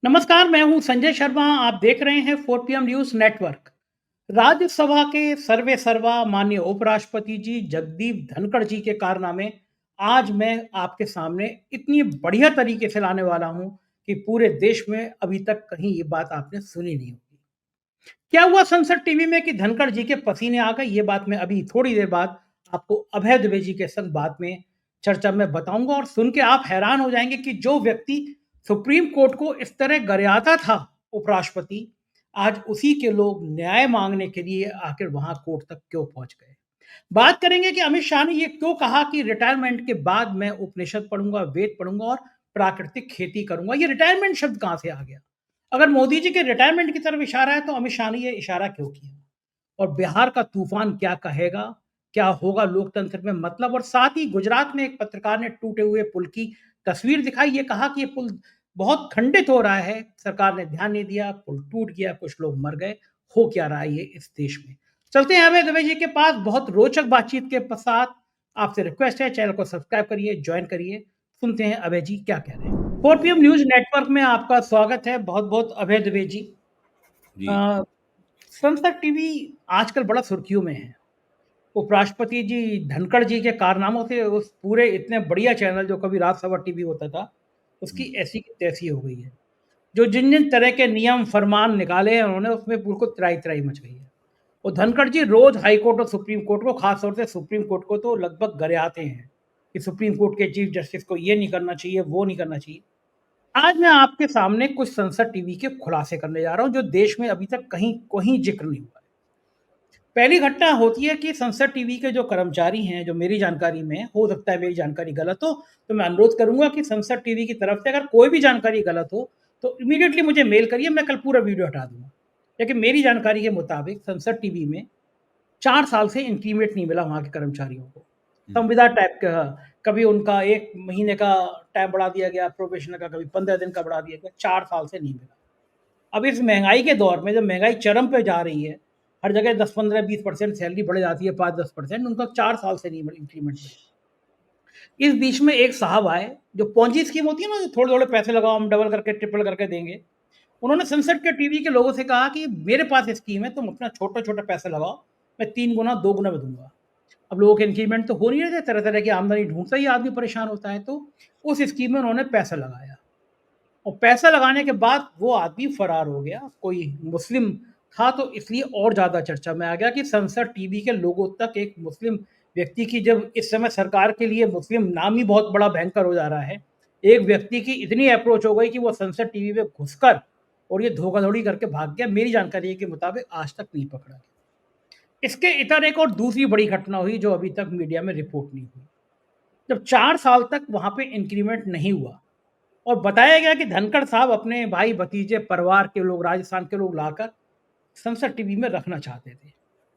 नमस्कार, मैं हूं संजय शर्मा। आप देख रहे हैं 4 PM न्यूज़ नेटवर्क। राज्यसभा के सर्वे सर्वा माननीय उपराष्ट्रपति जी जगदीप धनखड़ जी के कारनामे आज मैं आपके सामने इतनी बढ़िया तरीके से लाने वाला हूं कि पूरे देश में अभी तक कहीं ये बात आपने सुनी नहीं होगी। क्या हुआ संसद टीवी में कि धनखड़ जी के पसीने आ गए, ये बात मैं अभी थोड़ी देर बाद आपको अभय दुबे जी के संग बाद में चर्चा में बताऊंगा और सुन के आप हैरान हो जाएंगे कि जो व्यक्ति सुप्रीम कोर्ट को इस तरह गरियाता था, उपराष्ट्रपति, आज उसी के लोग न्याय मांगने के लिए आखिर वहां कोर्ट तक क्यों पहुंच गए। बात करेंगे कि अमित शाह ने ये क्यों कहा कि रिटायरमेंट के बाद मैं उपनिषद पढ़ूंगा, वेद पढ़ूंगा और प्राकृतिक खेती करूंगा। ये रिटायरमेंट शब्द कहां से आ गया? अगर मोदी जी के रिटायरमेंट की तरफ इशारा है तो अमित शाह ने ये इशारा क्यों किया? और बिहार का तूफान क्या कहेगा? क्या होगा लोकतंत्र में मतलब? और साथ ही गुजरात में एक पत्रकार ने टूटे हुए पुल की तस्वीर दिखाई, ये कहा कि ये पुल बहुत खंडित हो रहा है, सरकार ने ध्यान नहीं दिया, पुल टूट गया, कुछ लोग मर गए। हो क्या रहा है ये इस देश में? चलते हैं अभय दुबे जी के पास। बहुत रोचक बातचीत के पश्चात आपसे रिक्वेस्ट है, चैनल को सब्सक्राइब करिए, ज्वाइन करिए। सुनते हैं अभय जी क्या कह रहे हैं। 4 PM न्यूज़ नेटवर्क में आपका स्वागत है। बहुत-बहुत अभय दुबे जी। जी, अ, संसद टीवी आजकल बड़ा सुर्खियों में है। उपराष्ट्रपति जी धनखड़ जी के कारनामों से उस पूरे इतने बढ़िया चैनल जो कभी राज्यसभा टीवी होता था, उसकी हुँ, ऐसी की तैसी हो गई है। जो जिन-जिन तरह के नियम फरमान निकाले हैं उन्होंने, उसमें बिल्कुल त्राही-त्राही मच गई है। और धनखड़ जी रोज़ हाई कोर्ट और सुप्रीम कोर्ट को, खास तौर से सुप्रीम कोर्ट को तो लगभग गरियाते हैं, कि सुप्रीम कोर्ट के चीफ जस्टिस को ये नहीं करना चाहिए, वो नहीं करना चाहिए। आज मैं आपके सामने कुछ संसद टीवी के खुलासे करने जा रहा हूँ, जो देश में अभी तक कहीं कहीं ज़िक्र नहीं हुआ है। पहली घटना होती है कि संसद टीवी के जो कर्मचारी हैं, जो मेरी जानकारी में है, हो सकता है मेरी जानकारी गलत हो, तो मैं अनुरोध करूँगा कि संसद टीवी की तरफ से अगर कोई भी जानकारी गलत हो, तो इमीडिएटली मुझे मेल करिए, मैं कल पूरा वीडियो हटा दूँगा। लेकिन मेरी जानकारी के मुताबिक संसद टीवी में 4 साल से इंक्रीमेंट नहीं मिला वहाँ के कर्मचारियों को। हुँ, संविदा टाइप का, कभी उनका 1 महीने का टाइम बढ़ा दिया गया प्रोबेशन का, कभी 15 दिन का बढ़ा दिया गया, 4 साल से नहीं मिला। अब इस महँगाई के दौर में जब महँगाई चरम पे जा रही है, हर जगह 10, 15, 20% सैलरी बढ़ जाती है, 5-10%, उनका 4 साल से नहीं मिला इंक्रीमेंट मिला। इस बीच में एक साहब आए, जो पोंजी स्कीम होती है ना, थोड़े-थोड़े पैसे लगाओ, हम डबल करके, ट्रिपल करके देंगे। उन्होंने संसद के टीवी के लोगों से कहा कि मेरे पास स्कीम है, तुम अपना छोटा-छोटा पैसा लगाओ, मैं 3 गुना, 2 गुना में दूँगा। अब लोगों के इंक्रीमेंट तो हो नहीं रहे थे, तरह-तरह की आमदनी ढूँढता ही आदमी परेशान होता है, तो उस स्कीम में उन्होंने पैसा लगाया। और पैसा लगाने के बाद वो आदमी फरार हो गया। कोई मुस्लिम था तो इसलिए और ज़्यादा चर्चा में आ गया कि संसद टीवी के लोगों तक एक मुस्लिम व्यक्ति की, जब इस समय सरकार के लिए मुस्लिम नाम ही बहुत बड़ा भयंकर हो जा रहा है, एक व्यक्ति की इतनी अप्रोच हो गई कि वो संसद टीवी में घुसकर और ये धोखाधड़ी करके भाग गया। मेरी जानकारी के मुताबिक आज तक नहीं पकड़ा गया। इसके इतर एक और दूसरी बड़ी घटना हुई जो अभी तक मीडिया में रिपोर्ट नहीं हुई। जब 4 साल तक वहाँ पे इंक्रीमेंट नहीं हुआ और बताया गया कि धनखड़ साहब अपने भाई भतीजे परिवार के लोग, राजस्थान के लोग लाकर संसद टीवी में रखना चाहते थे।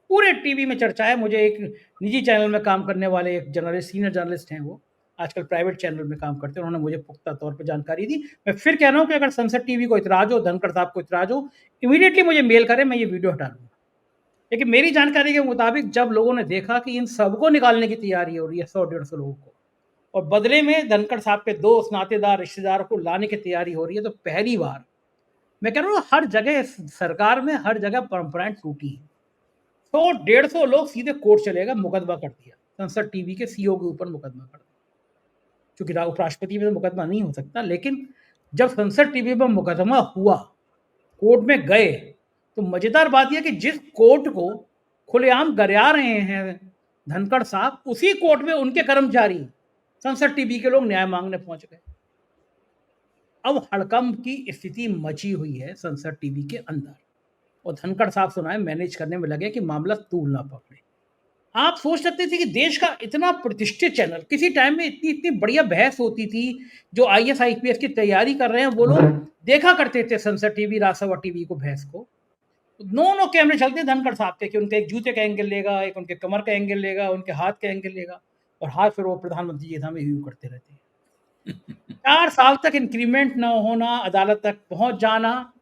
पूरे टीवी में चर्चा है। मुझे एक निजी चैनल में काम करने वाले एक जर्नलिस्ट, सीनियर जर्नलिस्ट हैं, वो आजकल प्राइवेट चैनल में काम करते हैं, उन्होंने मुझे पुख्ता तौर पे जानकारी दी। मैं फिर कह रहा हूँ कि अगर संसद टीवी को इतराज़ हो, धनखड़ साहब को इतराज़ हो, इमीडिएटली मुझे मेल करें, मैं ये वीडियो हटा लूँगा। लेकिन मेरी जानकारी के मुताबिक जब लोगों ने देखा कि इन सबको निकालने की तैयारी हो रही है, 100 150 लोगों को, और बदले में धनखड़ साहब के दोस्त, नातेदार, रिश्तेदारों को लाने की तैयारी हो रही है, तो पहली बार मैं कह रहा हूँ हर जगह सरकार में हर जगह परंपराएं टूटी हैं। 100 150 लोग सीधे कोर्ट चले गए, मुकदमा कर दिया, संसद टीवी के सीईओ के ऊपर मुकदमा कर दिया। चूंकि उपराष्ट्रपति में तो मुकदमा नहीं हो सकता, लेकिन जब संसद टीवी पर मुकदमा हुआ, कोर्ट में गए, तो मजेदार बात यह कि जिस कोर्ट को खुलेआम गरिया रहे हैं धनखड़ साहब, उसी कोर्ट में उनके कर्मचारी, संसद टीवी के लोग न्याय मांगने पहुंच गए। अब हड़कंप की स्थिति मची हुई है संसद टीवी के अंदर, और धनखड़ साहब सुनाए मैनेज करने में लगे कि मामला तूल ना पकड़े। आप सोच सकते थे कि देश का इतना प्रतिष्ठित चैनल, किसी टाइम में इतनी इतनी बढ़िया बहस होती थी, जो आईएएस आईपीएस की तैयारी कर रहे हैं वो लोग देखा करते थे संसद टीवी, राज्यसभा टीवी को, बहस को। नो कैमरे चलते धनखड़ साहब के, कि उनके एक जूते का एंगल लेगा, एक उनके कमर का एंगल लेगा, उनके हाथ का एंगल लेगा, और हाथ फिर वो प्रधानमंत्री जी हमें यूं करते रहते हैं। 4 साल तक इंक्रीमेंट ना होना, अदालत तक पहुँच जाना,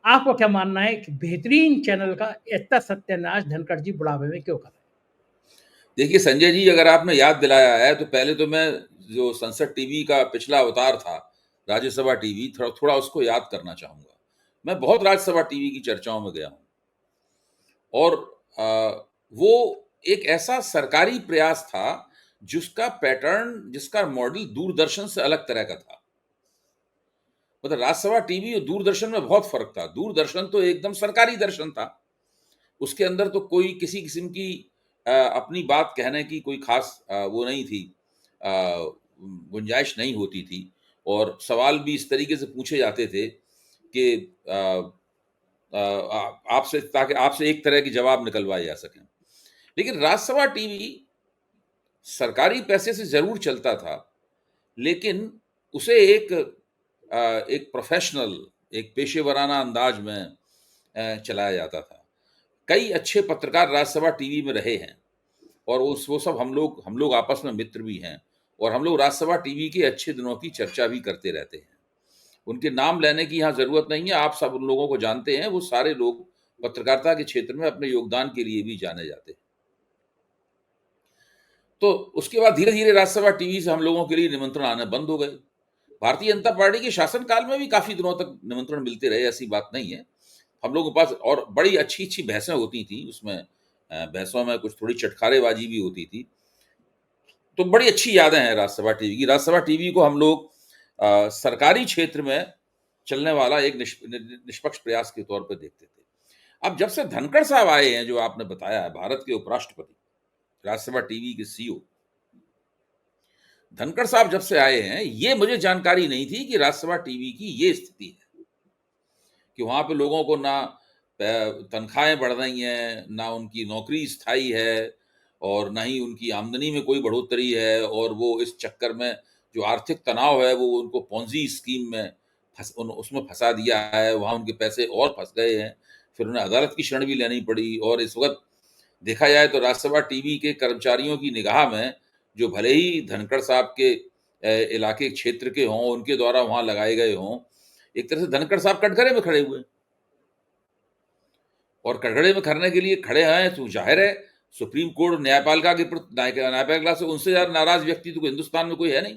आपको क्या मानना है कि बेहतरीन चैनल का इतना सत्यानाश धनखड़ जी बुढ़ापे में क्यों कर रहे हैं? देखिए संजय जी, अगर आपने याद दिलाया है तो पहले तो मैं जो संसद टीवी का पिछला अवतार था, राज्यसभा टीवी, थोड़ा उसको याद करना चाहूँगा। मैं बहुत राज्यसभा टीवी की चर्चाओं में गया हूँ और वो एक ऐसा सरकारी प्रयास था, जिसका पैटर्न, जिसका मॉडल दूरदर्शन से अलग तरह का था। मतलब राज्यसभा टीवी और दूरदर्शन में बहुत फ़र्क था। दूरदर्शन तो एकदम सरकारी दर्शन था। उसके अंदर तो कोई किसी किस्म की अपनी बात कहने की कोई ख़ास वो नहीं थी, अ, गुंजाइश नहीं होती थी और सवाल भी इस तरीके से पूछे जाते थे कि आपसे, ताकि आपसे एक तरह के जवाब निकलवाए जा सकें। लेकिन राज्यसभा टीवी सरकारी पैसे से ज़रूर चलता था, लेकिन उसे एक प्रोफ़ेशनल, एक पेशेवराना अंदाज में चलाया जाता था। कई अच्छे पत्रकार राज्यसभा टीवी में रहे हैं और वो सब हम लोग आपस में मित्र भी हैं और हम लोग राज्यसभा टीवी के अच्छे दिनों की चर्चा भी करते रहते हैं। उनके नाम लेने की यहाँ ज़रूरत नहीं है, आप सब उन लोगों को जानते हैं। वो सारे लोग पत्रकारिता के क्षेत्र में अपने योगदान के लिए भी जाने जाते हैं। तो उसके बाद धीरे-धीरे राज्यसभा टीवी से हम लोगों के लिए निमंत्रण आने बंद हो गए। भारतीय जनता पार्टी के शासनकाल में भी काफ़ी दिनों तक निमंत्रण मिलते रहे, ऐसी बात नहीं है। हम लोगों के पास और बड़ी अच्छी-अच्छी बहसें होती थीं, उसमें बहसों में कुछ थोड़ी चटखारेबाज़ी भी होती थी। तो बड़ी अच्छी यादें हैं राज्यसभा टीवी की। राज्यसभा टीवी को हम लोग सरकारी क्षेत्र में चलने वाला एक निष्पक्ष प्रयास के तौर पे देखते थे। अब जब से धनखड़ साहब आए हैं, जो आपने बताया है, भारत के उपराष्ट्रपति, राज्यसभा टीवी के सीईओ, धनखड़ साहब जब से आए हैं, ये मुझे जानकारी नहीं थी कि राज्यसभा टीवी की ये स्थिति है कि वहाँ पे लोगों को ना तनख्वाहें बढ़ रही हैं, ना उनकी नौकरी स्थायी है और ना ही उनकी आमदनी में कोई बढ़ोतरी है और वो इस चक्कर में जो आर्थिक तनाव है, वो उनको पोंज़ी स्कीम में उसमें फँसा दिया है, वहाँ उनके पैसे और फँस गए हैं। फिर उन्हें अदालत की शरण भी लेनी पड़ी और इस वक़्त देखा जाए तो राज्यसभा टीवी के कर्मचारियों की निगाह में, जो भले ही धनखड़ साहब के इलाके क्षेत्र के हों, उनके द्वारा वहाँ लगाए गए हों, एक तरह से धनखड़ साहब कटघरे में खड़े हुए हैं। और कटघरे में खड़ने के लिए खड़े हैं तो ज़ाहिर है सुप्रीम कोर्ट न्यायपालिका के प्रति, न्यायपालिका से उनसे ज़्यादा नाराज़ व्यक्ति तो हिंदुस्तान में कोई है नहीं।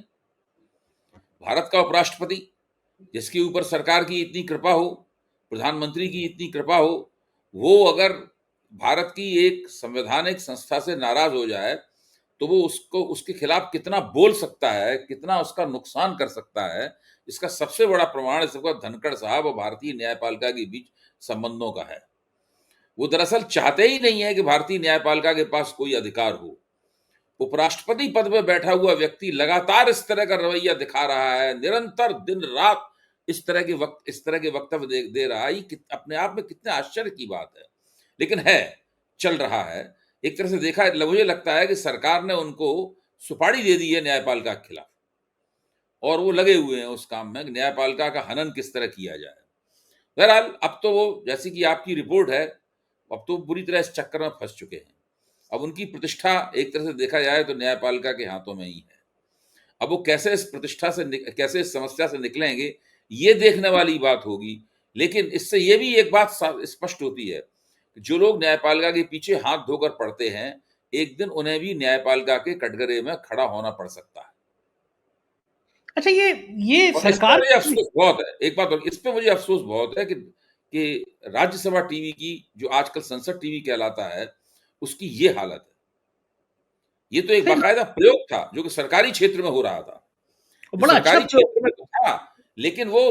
भारत का उपराष्ट्रपति, जिसके ऊपर सरकार की इतनी कृपा हो, प्रधानमंत्री की इतनी कृपा हो, वो अगर भारत की एक संवैधानिक संस्था से नाराज़ हो जाए, तो वो उसके खिलाफ कितना बोल सकता है, कितना उसका नुकसान कर सकता है, इसका सबसे बड़ा प्रमाण इस वक़्त धनखड़ साहब और भारतीय न्यायपालिका के बीच संबंधों का है। वो दरअसल चाहते ही नहीं है कि भारतीय न्यायपालिका के पास कोई अधिकार हो। उपराष्ट्रपति पद पे बैठा हुआ व्यक्ति लगातार इस तरह का रवैया दिखा रहा है, निरंतर दिन-रात इस तरह के वक्तव्य दे रहा है। ये अपने आप में कितने आश्चर्य की बात है। लेकिन चल रहा है। एक तरह से देखा, मुझे लगता है कि सरकार ने उनको सुपारी दे दी है न्यायपालिका के खिलाफ और वो लगे हुए हैं उस काम में, न्यायपालिका का हनन किस तरह किया जाए। बहरहाल अब तो वो, जैसी कि आपकी रिपोर्ट है, अब तो बुरी तरह इस चक्कर में फंस चुके हैं। अब उनकी प्रतिष्ठा एक तरह से देखा जाए तो न्यायपालिका के हाथों में ही है। अब वो कैसे इस प्रतिष्ठा से कैसे इस समस्या से निकलेंगे, ये देखने वाली बात होगी। लेकिन इससे ये भी एक बात स्पष्ट होती है कि जो लोग न्यायपालिका के पीछे हाथ धोकर पड़ते हैं, एक दिन उन्हें भी न्यायपालिका के कटघरे में खड़ा होना पड़ सकता है। अच्छा, ये और इस पे सरकार मुझे अफ़सोस बहुत है। एक बात और, इस पे मुझे अफ़सोस बहुत है कि राज्यसभा टीवी की, जो आजकल संसद टीवी कहलाता है, उसकी ये हालत है। ये तो एक सही बात, बाकायदा प्रयोग था, जो कि सरकारी क्षेत्र में हो रहा था। जो बड़ा अच्छा सरकारी प्रयोग। क्षेत्र में तो था, लेकिन वो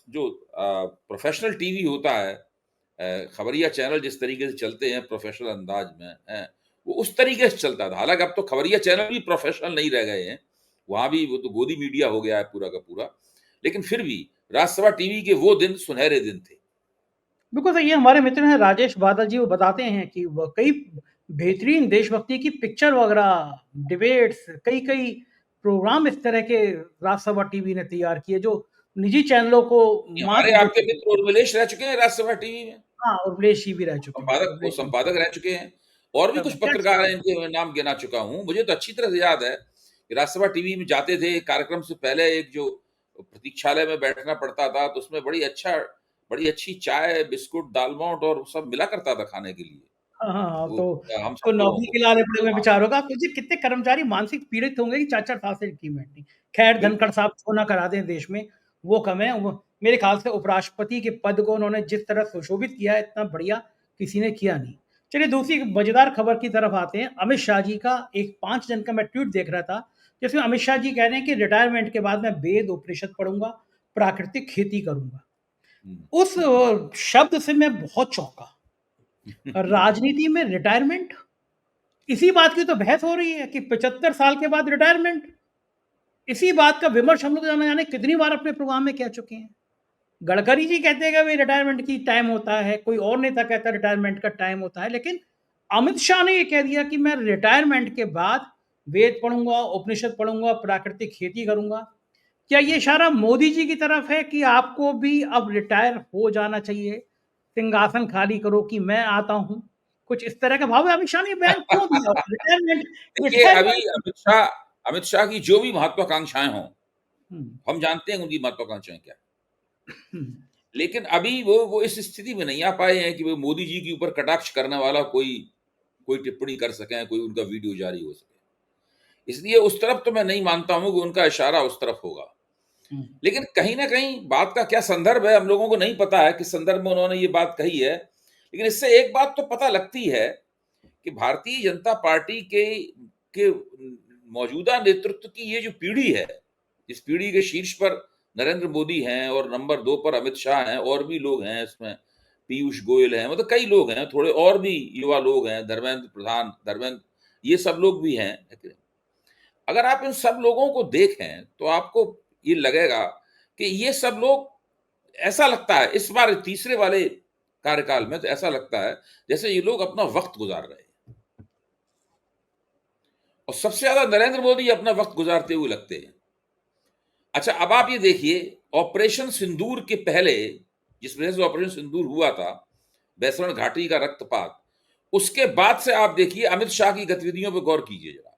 जो प्रोफ़ेशनल टीवी होता है, खबरिया चैनल जिस तरीके से चलते हैं प्रोफ़ेशनल अंदाज में, हैं, वो उस तरीके से चलता था। हालाँकि अब तो खबरिया चैनल भी प्रोफ़ेशनल नहीं रह गए हैं। वहाँ भी वो तो गोदी मीडिया हो गया है पूरा का पूरा। लेकिन फिर भी राज्यसभा टीवी के वो दिन सुनहरे दिन थे। बिल्कुल सही है, हमारे मित्र हैं राजेश बादल जी, वो बताते हैं कि वो कई बेहतरीन देशभक्ति की पिक्चर वगैरह, डिबेट्स, कई-कई प्रोग्राम इस तरह के राज्यसभा टीवी ने तैयार किए, जो निजी चैनलों को मात हमारे आपके देते। मित्र उर्मिलेश रह चुके हैं राज्यसभा टीवी में। हाँ, उर्वलेश जी भी रह चुके हैं, वो उर्वलेश जी। संपादक रह चुके हैं और भी कुछ क्या पत्रकार हैं, इनके मैं नाम गिना चुका हूँ। मुझे तो अच्छी तरह से याद है कि राज्यसभा टीवी में जाते थे, कार्यक्रम से पहले एक जो प्रतीक्षालय में बैठना पड़ता था, तो उसमें बड़ी अच्छी चाय, बिस्कुट, दाल-मोठ और सब मिला करता था खाने के लिए। हाँ, हाँ, हाँ, वो तो हम तो सब लोगों नौकरी को। के लाले पड़े हुए हाँ, बेचारों का, आप सोचिए कितने कर्मचारी मानसिक पीड़ित होंगे कि 4-4 साल से इनकी नहीं। खैर, बिल्कुल। धनखड़ साहब क्यों ना करा दें देश में, वो कम है। वो मेरे ख्याल से उपराष्ट्रपति के पद को उन्होंने जिस तरह सुशोभित किया है, इतना बढ़िया किसी ने किया नहीं। चलिए दूसरी मजेदार खबर की तरफ आते हैं। अमित शाह जी का एक 5 जन का मैं ट्वीट देख रहा था, जिसमें अमित शाह जी कह रहे हैं कि रिटायरमेंट के बाद मैं वेद उपनिषद पढ़ूंगा, प्राकृतिक खेती करूंगा। उस शब्द से मैं बहुत चौंका। राजनीति में रिटायरमेंट, इसी बात की तो बहस हो रही है कि 75 साल के बाद रिटायरमेंट। इसी बात का विमर्श हम लोग जाने जाने कितनी बार अपने प्रोग्राम में कह चुके हैं। गडकरी जी कहते हैं कि भाई रिटायरमेंट की टाइम होता है, कोई और नेता कहता है रिटायरमेंट का टाइम होता है, लेकिन अमित शाह ने ये कह दिया कि मैं रिटायरमेंट के बाद वेद पढ़ूंगा, उपनिषद पढ़ूंगा, प्राकृतिक खेती करूंगा। क्या ये इशारा मोदी जी की तरफ है कि आपको भी अब रिटायर हो जाना चाहिए, सिंहासन खाली करो कि मैं आता हूं? कुछ इस तरह का भाव है। अमित शाह ने बयान क्यों दिया? रिटायरमेंट, देखिए, अभी रिटायरमेंट। अमित शाह की जो भी महत्वाकांक्षाएं हों, हम्म, हम जानते हैं उनकी महत्वाकांक्षाएं क्या हैं। हम्म, लेकिन अभी वो इस स्थिति में नहीं आ पाए हैं कि वो मोदी जी के ऊपर कटाक्ष करने वाला कोई कोई टिप्पणी कर सकें, कोई उनका वीडियो जारी हो सके। इसलिए उस तरफ तो मैं नहीं मानता हूं कि उनका इशारा उस तरफ होगा। हम्म, लेकिन कहीं ना कहीं बात का क्या संदर्भ है हम लोगों को नहीं पता है, किस संदर्भ में उन्होंने ये बात कही है। लेकिन इससे एक बात तो पता लगती है कि भारतीय जनता पार्टी के मौजूदा नेतृत्व की ये जो पीढ़ी है, इस पीढ़ी के शीर्ष पर नरेंद्र मोदी हैं और नंबर 2 पर अमित शाह हैं, और भी लोग हैं इसमें, पीयूष गोयल हैं, मतलब कई लोग हैं, थोड़े और भी युवा लोग हैं, धर्मेंद्र प्रधान, धर्मेंद्र, ये सब लोग भी हैं। अगर आप इन सब लोगों को देखें तो आपको ये लगेगा कि ये सब लोग, ऐसा लगता है इस बार तीसरे वाले कार्यकाल में तो ऐसा लगता है जैसे ये लोग अपना वक्त गुजार रहे हैं, और सबसे ज्यादा नरेंद्र मोदी अपना वक्त गुजारते हुए लगते हैं। अच्छा, अब आप ये देखिए, ऑपरेशन सिंदूर के पहले, जिस वजह से ऑपरेशन सिंदूर हुआ था, बैसरण घाटी का रक्तपात, उसके बाद से आप देखिए अमित शाह की गतिविधियों पर गौर कीजिए जरा।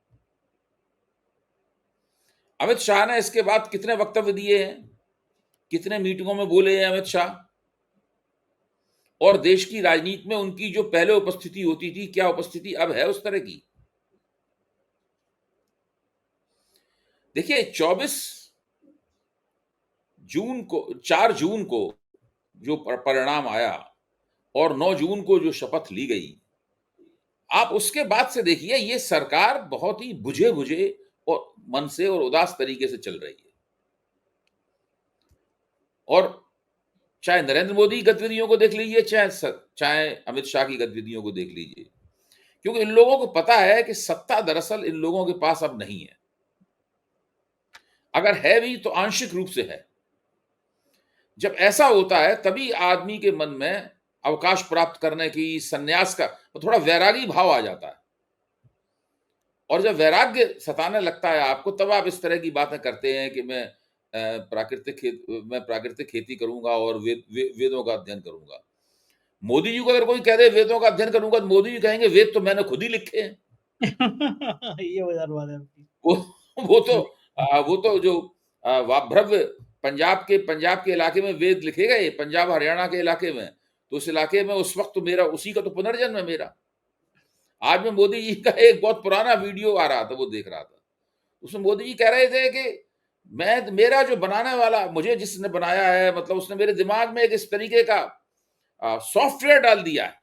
अमित शाह ने इसके बाद कितने वक्तव्य दिए हैं, कितने मीटिंगों में बोले हैं अमित शाह, और देश की राजनीति में उनकी जो पहले उपस्थिति होती थी, क्या उपस्थिति अब है उस तरह की। देखिए 4 जून को जो परिणाम आया और 9 जून को जो शपथ ली गई, आप उसके बाद से देखिए ये सरकार बहुत ही बुझे बुझे और मन से और उदास तरीके से चल रही है। और चाहे नरेंद्र मोदी की गतिविधियों को देख लीजिए, चाहे अमित शाह की गतिविधियों को देख लीजिए, क्योंकि इन लोगों को पता है कि सत्ता दरअसल इन लोगों के पास अब नहीं है, अगर है भी तो आंशिक रूप से है। जब ऐसा होता है तभी आदमी के मन में अवकाश प्राप्त करने की, संन्यास का थोड़ा वैरागी भाव आ जाता है, और जब वैराग्य सताने लगता है आपको, तब आप इस तरह की बातें करते हैं कि मैं प्राकृतिक खेती करूंगा और वेदों का अध्ययन करूंगा। मोदी जी को अगर कोई कह दे वेदों का अध्ययन करूंगा, तो मोदी जी कहेंगे वेद तो मैंने खुद ही लिखे हैं। ये मजेदार बात है आपकी। वो वो तो जो वाभ्रव्य पंजाब के इलाके में वेद लिखे गए, पंजाब हरियाणा के इलाके में, तो उस इलाके में उस वक्त तो मेरा उसी का तो पुनर्जन्म है मेरा। आज मैं मोदी जी का एक बहुत पुराना वीडियो आ रहा था, वो देख रहा था, उसमें मोदी जी कह रहे थे कि मेरा जो बनाने वाला, मुझे जिसने बनाया है, मतलब उसने मेरे दिमाग में एक इस तरीके का सॉफ्टवेयर डाल दिया है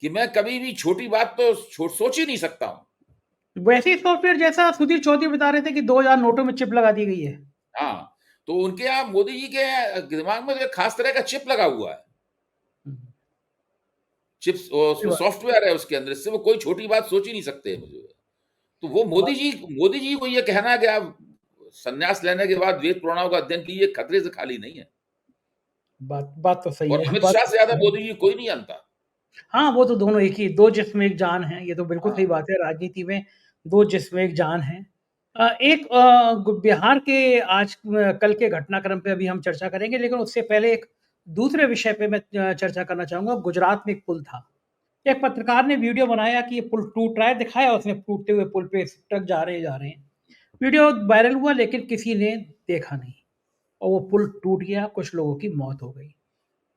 कि मैं कभी भी छोटी बात तो सोच ही नहीं सकता हूं। वैसे ही सॉफ्टवेयर जैसा सुधीर चौधरी बता रहे थे कि 2000 नोटों में चिप लगा दी गई है। हाँ, तो उनके यहाँ मोदी जी के दिमाग में तो एक खास तरह का चिप लगा हुआ है, चिप्स, उसमें सॉफ्टवेयर है उसके अंदर, इससे वो कोई छोटी बात सोच ही नहीं सकते मुझे। तो वो मोदी जी को ये कहना कि आप संन्यास लेने के बाद वेद पुराणों का अध्ययन कीजिए, खतरे से खाली नहीं है। बात बात तो सही और है। अमित बात शाह तो से ज्यादा सही है। मोदी जी कोई नहीं जानता। हाँ, वो तो दोनों एक ही, 2 जिस्म एक जान है, ये तो बिल्कुल सही हाँ, बात है, राजनीति में 2 जिस्म एक जान है। एक बिहार के आज कल के घटनाक्रम पे अभी हम चर्चा करेंगे, लेकिन उससे पहले एक दूसरे विषय पे मैं चर्चा करना चाहूँगा। गुजरात में एक पुल था। एक पत्रकार ने वीडियो बनाया कि ये पुल टूट रहा है, दिखाया उसने टूटते हुए पुल पे ट्रक जा रहे हैं। वीडियो वायरल हुआ लेकिन किसी ने देखा नहीं, और वो पुल टूट गया, कुछ लोगों की मौत हो गई।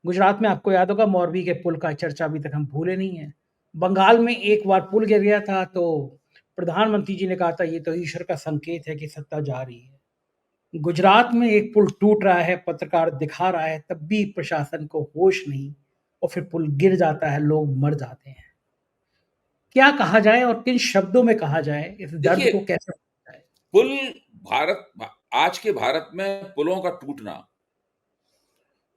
गुजरात में आपको याद होगा मौरवी के पुल का चर्चा अभी तक हम भूले नहीं हैं। बंगाल में एक बार पुल गिर गया था तो प्रधानमंत्री जी ने कहा था ये तो ईश्वर का संकेत है कि सत्ता जा रही है। गुजरात में एक पुल टूट रहा है, पत्रकार दिखा रहा है, तब भी प्रशासन को होश नहीं और फिर पुल गिर जाता है, लोग मर जाते हैं। क्या कहा जाए और किन शब्दों में कहा जाए, इस दर्द देखिए, को कैसे जाए? पुल आज के भारत में पुलों का टूटना,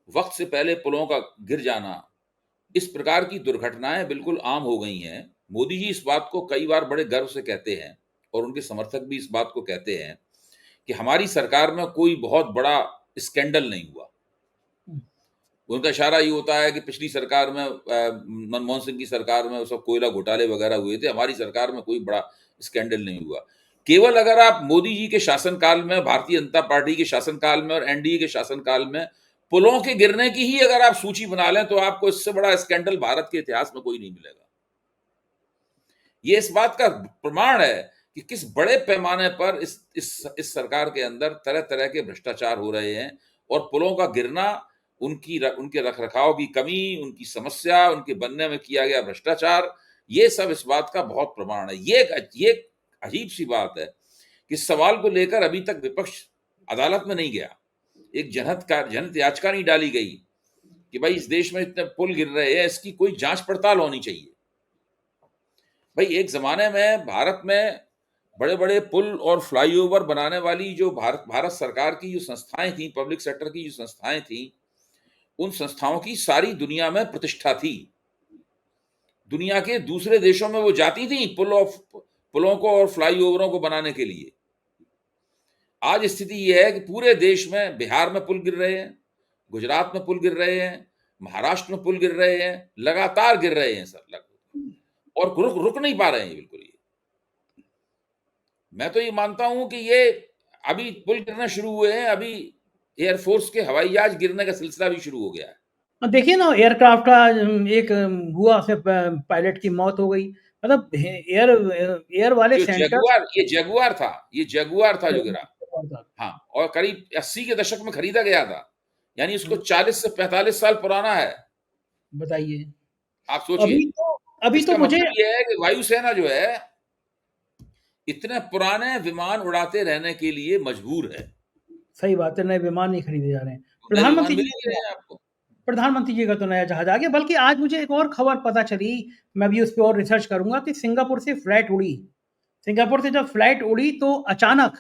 वक्त से पहले पुलों का गिर जाना, इस प्रकार की दुर्घटनाएं बिल्कुल आम हो गई हैं। मोदी जी इस बात को कई बार बड़े गर्व से कहते हैं और उनके समर्थक भी इस बात को कहते हैं कि हमारी सरकार में कोई बहुत बड़ा स्कैंडल नहीं हुआ। हुँ, उनका इशारा ये होता है कि पिछली सरकार में मनमोहन सिंह की सरकार में वो सब कोयला घोटाले वगैरह हुए थे, हमारी सरकार में कोई बड़ा स्कैंडल नहीं हुआ। केवल अगर आप मोदी जी के शासनकाल में, भारतीय जनता पार्टी के शासनकाल में और एनडीए के शासनकाल में पुलों के गिरने की ही अगर आप सूची बना लें, तो आपको इससे बड़ा स्कैंडल भारत के इतिहास में कोई नहीं मिलेगा। ये इस बात का प्रमाण है कि किस बड़े पैमाने पर इस सरकार के अंदर तरह-तरह के भ्रष्टाचार हो रहे हैं और पुलों का गिरना, उनके रख-रखाव की कमी, उनकी समस्या, उनके बनने में किया गया भ्रष्टाचार, ये सब इस बात का बहुत प्रमाण है। ये एक अजीब-सी बात है कि इस सवाल को लेकर अभी तक विपक्ष अदालत में नहीं गया। एक जनहित याचिका नहीं डाली गई कि भाई इस देश में इतने पुल गिर रहे हैं, इसकी कोई जाँच-पड़ताल होनी चाहिए। भाई एक ज़माने में भारत में बड़े-बड़े पुल और फ्लाईओवर बनाने वाली जो भारत भारत सरकार की जो संस्थाएँ थीं, पब्लिक सेक्टर की जो संस्थाएँ थीं, उन संस्थाओं की सारी दुनिया में प्रतिष्ठा थी। दुनिया के दूसरे देशों में वो जाती थीं पुलों को और फ्लाईओवरों को बनाने के लिए। आज स्थिति ये है कि पूरे देश में बिहार में पुल गिर रहे हैं, गुजरात में पुल गिर रहे हैं, महाराष्ट्र में पुल गिर रहे हैं, लगातार गिर रहे हैं सर और रुक नहीं पा रहे हैं बिल्कुल ये। मैं तो ये मानता हूं कि ये अभी पुल गिरना शुरू हुए हैं, अभी एयरफोर्स के हवाई जहाज गिरने का सिलसिला भी शुरू हो गया है। देखिए ना एयरक्राफ्ट का एक हुआ उसमें पायलट की मौत हो गई। मतलब एयर वाले सेंटर ये जगुआर था जो गिरा। हाँ, और करीब 80 के दशक में खरीदा गया था, यानी इसको 40 से 45 साल पुराना है। बताइए। आप सोचिए, अभी तो इसका मुझे मतलब ये है कि वायुसेना जो है इतने पुराने विमान उड़ाते रहने के लिए मजबूर है। सही बात है, नए विमान नहीं खरीदे जा रहे हैं। नए विमान प्रधानमंत्री मिल जी ही नहीं रहे हैं आपको। प्रधानमंत्री जी का तो नया जहाज आ गया, बल्कि आज मुझे एक और खबर पता चली, मैं भी उस पे और रिसर्च करूँगा कि सिंगापुर से फ्लाइट उड़ी। सिंगापुर से जब फ्लाइट उड़ी तो अचानक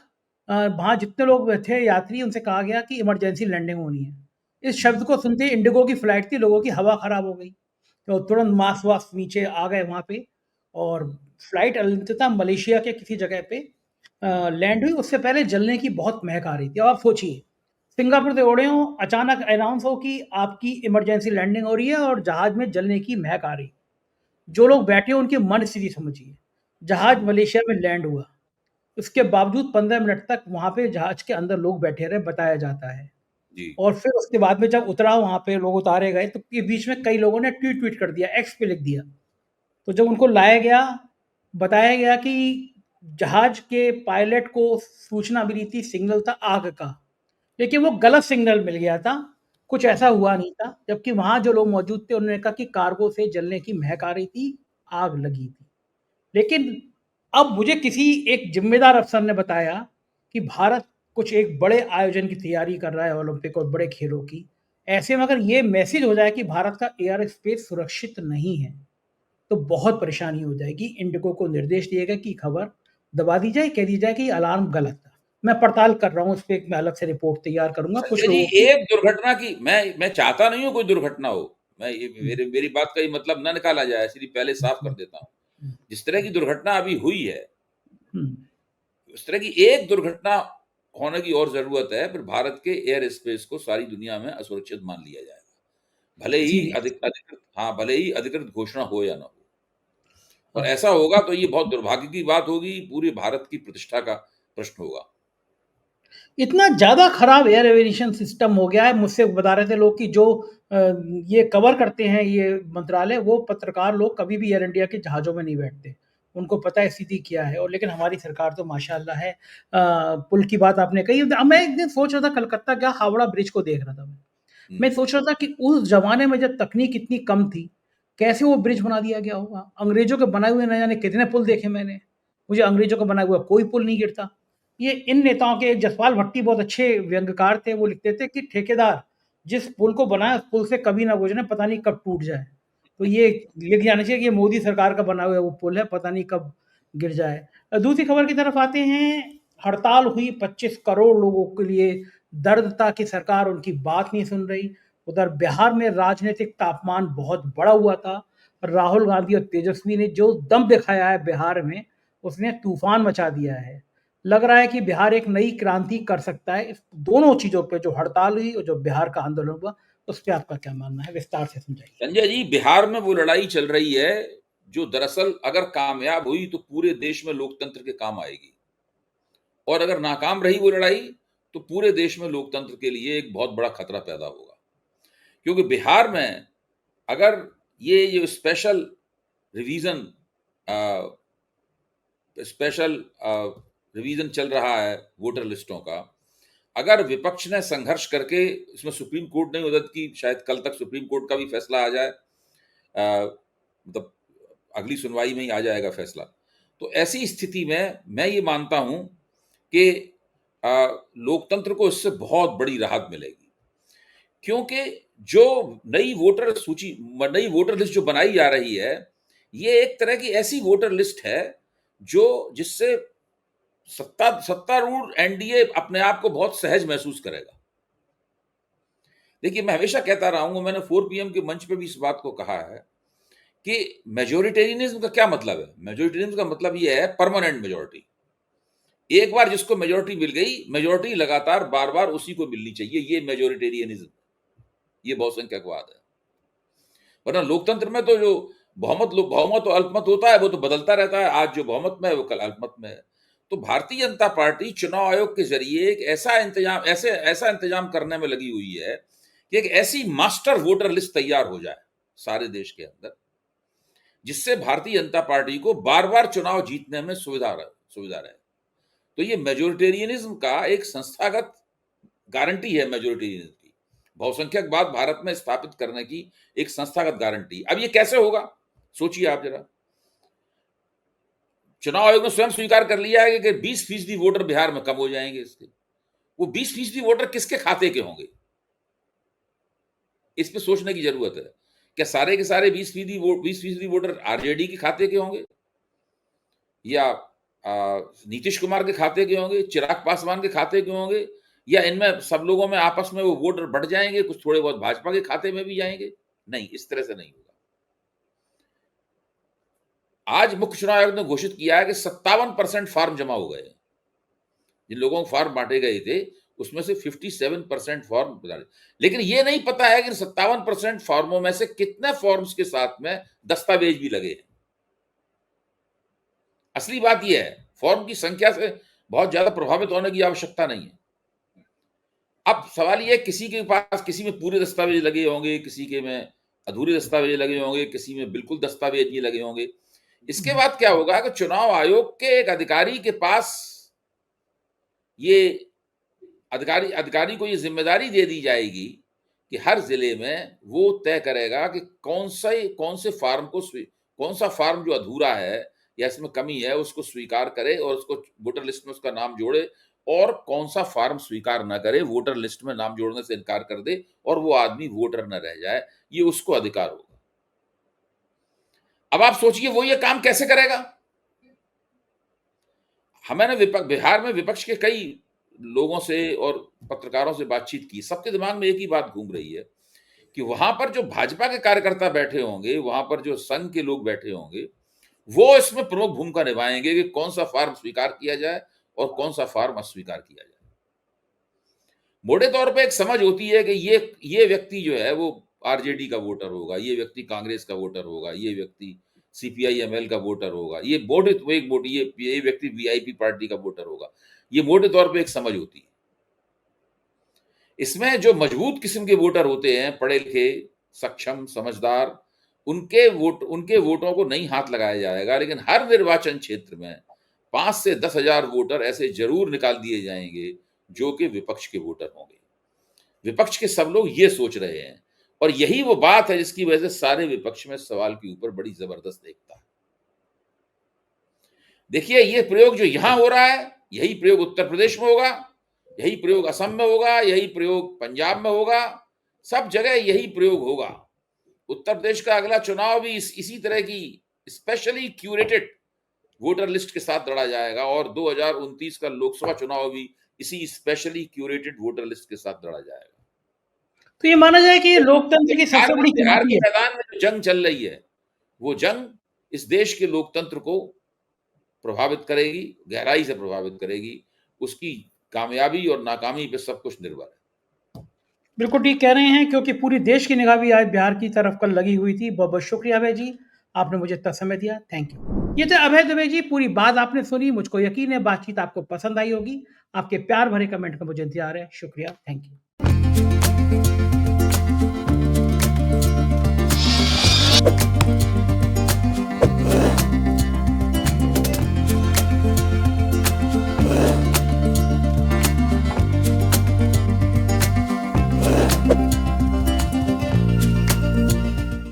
वहाँ जितने लोग थे यात्री उनसे कहा गया कि इमरजेंसी लैंडिंग होनी है। इस शब्द को सुनते ही इंडिगो की फ्लाइट थी, लोगों की हवा खराब हो गई। तो तुरंत मास्क-वास्क नीचे आ गए वहाँ पे और फ्लाइट अंततः मलेशिया के किसी जगह पे लैंड हुई। उससे पहले जलने की बहुत महक आ रही थी। अब आप सोचिए, सिंगापुर से उड़े हों, अचानक अनाउंस हो कि आपकी इमरजेंसी लैंडिंग हो रही है और जहाज में जलने की महक आ रही। जो लोग बैठे हैं उनकी मन स्थिति समझिए। जहाज मलेशिया में लैंड हुआ, उसके बावजूद 15 मिनट तक वहाँ पे जहाज के अंदर लोग बैठे रहे, बताया जाता है। जी, और फिर उसके बाद में जब उतरा वहाँ पे लोग उतारे गए, तो के बीच में कई लोगों ने ट्वीट कर दिया, एक्स पे लिख दिया। तो जब उनको लाया गया, बताया गया कि जहाज के पायलट को सूचना मिली थी, सिग्नल था आग का, लेकिन वो गलत सिग्नल मिल गया था, कुछ ऐसा हुआ नहीं था। जबकि वहाँ जो लोग मौजूद थे उन्होंने कहा कि कार्गो से जलने की महक आ रही थी, आग लगी थी। लेकिन अब मुझे किसी एक ज़िम्मेदार अफ़सर ने बताया कि भारत कुछ एक बड़े आयोजन की तैयारी कर रहा है ओलंपिक और बड़े खेलों की। ऐसे में अगर ये मैसेज हो जाए कि भारत का एयर स्पेस सुरक्षित नहीं है, तो बहुत परेशानी हो जाएगी। इंडिगो को निर्देश दिए गए कि खबर दबा दी जाए, कह दी जाए कि अलार्म गलत था। मैं पड़ताल कर रहा हूँ, इस पे एक मैं अलग से रिपोर्ट तैयार करूँगा कुछ संजय जी, लोगों की। एक दुर्घटना की मैं चाहता नहीं हूं कोई दुर्घटना हो। मैं ये हुँ, मेरी बात का ये मतलब ना निकाला जाए, इसलिए पहले हुँ, साफ कर हुँ, देता हूं। हुँ, जिस तरह की दुर्घटना अभी हुई है, हुँ। उस तरह की एक दुर्घटना होने की और जरूरत है, फिर भारत के एयर स्पेस को सारी दुनिया में असुरक्षित मान लिया जाएगा। जी। भले ही अधिकृत घोषणा हो या ना हो। और हाँ। ऐसा होगा तो ये बहुत दुर्भाग्य की बात होगी, पूरे भारत की प्रतिष्ठा का प्रश्न होगा। इतना ज़्यादा खराब एयर एविएशन सिस्टम हो गया है, मुझसे बता रहे थे लोग कि जो अ, ये कवर करते हैं ये मंत्रालय, वो पत्रकार लोग कभी भी एयर इंडिया के जहाज़ों में नहीं बैठते। उनको पता है स्थिति क्या है और लेकिन हमारी सरकार तो माशाअल्लाह है। पुल की बात आपने कही, मैं एक दिन सोच रहा था कलकत्ता क्या हावड़ा ब्रिज को देख रहा था मैं। हुँ, मैं सोच रहा था कि उस ज़माने में जब तकनीक इतनी कम थी, कैसे वो ब्रिज बना दिया गया होगा? अंग्रेज़ों के बनाए हुए न जाने कितने पुल देखे मैंने। मुझे अंग्रेज़ों का बनाया हुआ कोई पुल नहीं गिरता। ये इन नेताओं के, जसपाल भट्टी बहुत अच्छे व्यंग्यकार थे, वो लिखते थे कि ठेकेदार जिस पुल को बनाया उस पुल से कभी ना गुजरे, पता नहीं कब टूट जाए। तो ये लिख जाना चाहिए कि ये मोदी सरकार का बना हुआ वो पुल है, पता नहीं कब गिर जाए। दूसरी खबर की तरफ आते हैं। हड़ताल हुई 25 करोड़ लोगों के लिए, दर्द था कि सरकार उनकी बात नहीं सुन रही। उधर बिहार में राजनीतिक तापमान बहुत बढ़ा हुआ था। राहुल गांधी और तेजस्वी ने जो दम दिखाया है बिहार में, उसने तूफान मचा दिया है। लग रहा है कि बिहार एक नई क्रांति कर सकता है। इस दोनों चीज़ों पे, जो हड़ताल हुई और जो बिहार का आंदोलन हुआ, उस पे आपका क्या मानना है? विस्तार से समझाइए। संजय जी, बिहार में वो लड़ाई चल रही है जो दरअसल अगर कामयाब हुई तो पूरे देश में लोकतंत्र के काम आएगी, और अगर नाकाम रही वो लड़ाई तो पूरे देश में लोकतंत्र के लिए एक बहुत बड़ा खतरा पैदा होगा। क्योंकि बिहार में अगर ये जो रिवीजन स्पेशल रिवीजन चल रहा है वोटर लिस्टों का, अगर विपक्ष ने संघर्ष करके, इसमें सुप्रीम कोर्ट नहीं होता कि शायद कल तक सुप्रीम कोर्ट का भी फैसला आ जाए, मतलब अगली सुनवाई में ही आ जाएगा फैसला। तो ऐसी स्थिति में मैं ये मानता हूं कि लोकतंत्र को इससे बहुत बड़ी राहत मिलेगी, क्योंकि जो नई वोटर लिस्ट जो बनाई जा रही है, ये एक तरह की ऐसी वोटर लिस्ट है जो जिससे सत्तारूढ़ एनडीए अपने आप को बहुत सहज महसूस करेगा। देखिए, मैं हमेशा कहता रहा हूं, मैंने 4 PM के मंच पे भी इस बात को कहा है कि मेजोरिटेरियनिज्म का क्या मतलब है। मेजोरिटेरियनिज्म का मतलब ये है परमानेंट मेजोरिटी। एक बार जिसको मेजोरिटी मिल गई, मेजोरिटी लगातार बार बार उसी को मिलनी चाहिए, ये मेजोरिटेरियनिज्म, ये बहुसंख्यकवाद है। वरना लोकतंत्र में तो जो बहुमत और अल्पमत होता है वो तो बदलता रहता है, आज जो बहुमत में है वो कल अल्पमत में है। तो भारतीय जनता पार्टी चुनाव आयोग के जरिए एक ऐसा इंतजाम करने में लगी हुई है कि एक ऐसी मास्टर वोटर लिस्ट तैयार हो जाए सारे देश के अंदर, जिससे भारतीय जनता पार्टी को बार बार चुनाव जीतने में सुविधा रहे। तो ये मेजोरिटेरियनिज्म का एक संस्थागत गारंटी है, मेजोरिटेरियनिज्म की, बहुसंख्यकवाद भारत में स्थापित करने की एक संस्थागत गारंटी। अब ये कैसे होगा, सोचिए आप जरा। चुनाव आयोग ने स्वयं स्वीकार कर लिया है कि 20% वोटर बिहार में कम हो जाएंगे इसके। वो 20% वोटर किसके खाते के होंगे, इस पे सोचने की जरूरत है। क्या सारे के सारे 20% वोटर आरजेडी के खाते के होंगे, या नीतीश कुमार के खाते के होंगे, चिराग पासवान के खाते के होंगे, या इनमें सब लोगों में आपस में वो वोटर बढ़ जाएंगे, कुछ थोड़े बहुत भाजपा के खाते में भी जाएंगे? नहीं, इस तरह से नहीं होगा। आज मुख्य चुनाव आयोग ने घोषित किया है कि 57% फॉर्म जमा हो गए। जिन लोगों को फॉर्म बांटे गए थे उसमें से 57% फॉर्म बता रहे, लेकिन ये नहीं पता है कि 57% फॉर्मों में से कितने फॉर्म्स के साथ में दस्तावेज भी लगे हैं। असली बात यह है, फॉर्म की संख्या से बहुत ज्यादा प्रभावित होने की आवश्यकता नहीं है। अब सवाल यह, किसी के पास, किसी में पूरे दस्तावेज लगे होंगे, किसी के में अधूरे दस्तावेज लगे होंगे, किसी में बिल्कुल दस्तावेज नहीं लगे होंगे। इसके बाद क्या होगा कि चुनाव आयोग के एक अधिकारी के पास ये अधिकारी को ये जिम्मेदारी दे दी जाएगी कि हर जिले में वो तय करेगा कि कौन से फार्म को, कौन सा फार्म जो अधूरा है या इसमें कमी है उसको स्वीकार करे और उसको वोटर लिस्ट में उसका नाम जोड़े, और कौन सा फार्म स्वीकार न करे, वोटर लिस्ट में नाम जोड़ने से इनकार कर दे और वो आदमी वोटर न रह जाए, ये उसको अधिकार होगा। अब आप सोचिए वो ये काम कैसे करेगा। मैंने बिहार में विपक्ष के कई लोगों से और पत्रकारों से बातचीत की, सबके दिमाग में एक ही बात घूम रही है कि वहां पर जो भाजपा के कार्यकर्ता बैठे होंगे, वहां पर जो संघ के लोग बैठे होंगे, वो इसमें प्रमुख भूमिका निभाएंगे कि कौन सा फार्म स्वीकार किया जाए और कौन सा फार्म अस्वीकार किया जाए। मोटे तौर पे एक समझ होती है कि ये व्यक्ति जो है वो आरजेडी का वोटर होगा, ये व्यक्ति कांग्रेस का वोटर होगा, ये व्यक्ति सीपीआई एमएल का वोटर होगा, ये व्यक्ति वीआईपी पार्टी का वोटर होगा। ये मोटे तौर पे एक समझ होती है। इसमें जो मजबूत किस्म के वोटर होते हैं, पढ़े लिखे, सक्षम, समझदार, उनके वोटों को नहीं हाथ लगाया जाएगा, लेकिन हर निर्वाचन क्षेत्र में 5 से 10,000 वोटर ऐसे जरूर निकाल दिए जाएंगे जो कि विपक्ष के वोटर होंगे। विपक्ष के सब लोग ये सोच रहे हैं, और यही वो बात है जिसकी वजह से सारे विपक्ष में सवाल के ऊपर बड़ी जबरदस्त एकता है। देखिए, ये प्रयोग जो यहां हो रहा है यही प्रयोग उत्तर प्रदेश में होगा, यही प्रयोग असम में होगा, यही प्रयोग पंजाब में होगा, सब जगह यही प्रयोग होगा। उत्तर प्रदेश का अगला चुनाव भी इसी तरह की स्पेशली क्यूरेटेड वोटर लिस्ट के साथ लड़ा जाएगा और 2029 का लोकसभा चुनाव भी इसी स्पेशली क्यूरेटेड वोटर लिस्ट के साथ लड़ा जाएगा। तो ये माना जाए कि ये लोकतंत्र की सबसे बड़ी बिहार चुनौती के है। मैदान में जो जंग चल रही है, वो जंग इस देश के लोकतंत्र को प्रभावित करेगी, गहराई से प्रभावित करेगी। उसकी कामयाबी और नाकामी पे सब कुछ निर्भर है। बिल्कुल ठीक कह रहे हैं, क्योंकि पूरी देश की निगाह भी आज बिहार की तरफ कल लगी हुई थी। बहुत बहुत शुक्रिया अभय जी, आपने मुझे इतना समय दिया, थैंक यू। ये थे अभय दुबे जी, पूरी बात आपने सुनी, मुझको यकीन है बातचीत आपको पसंद आई होगी। आपके प्यार भरे कमेंट का मुझे इंतजार है। शुक्रिया, थैंक यू।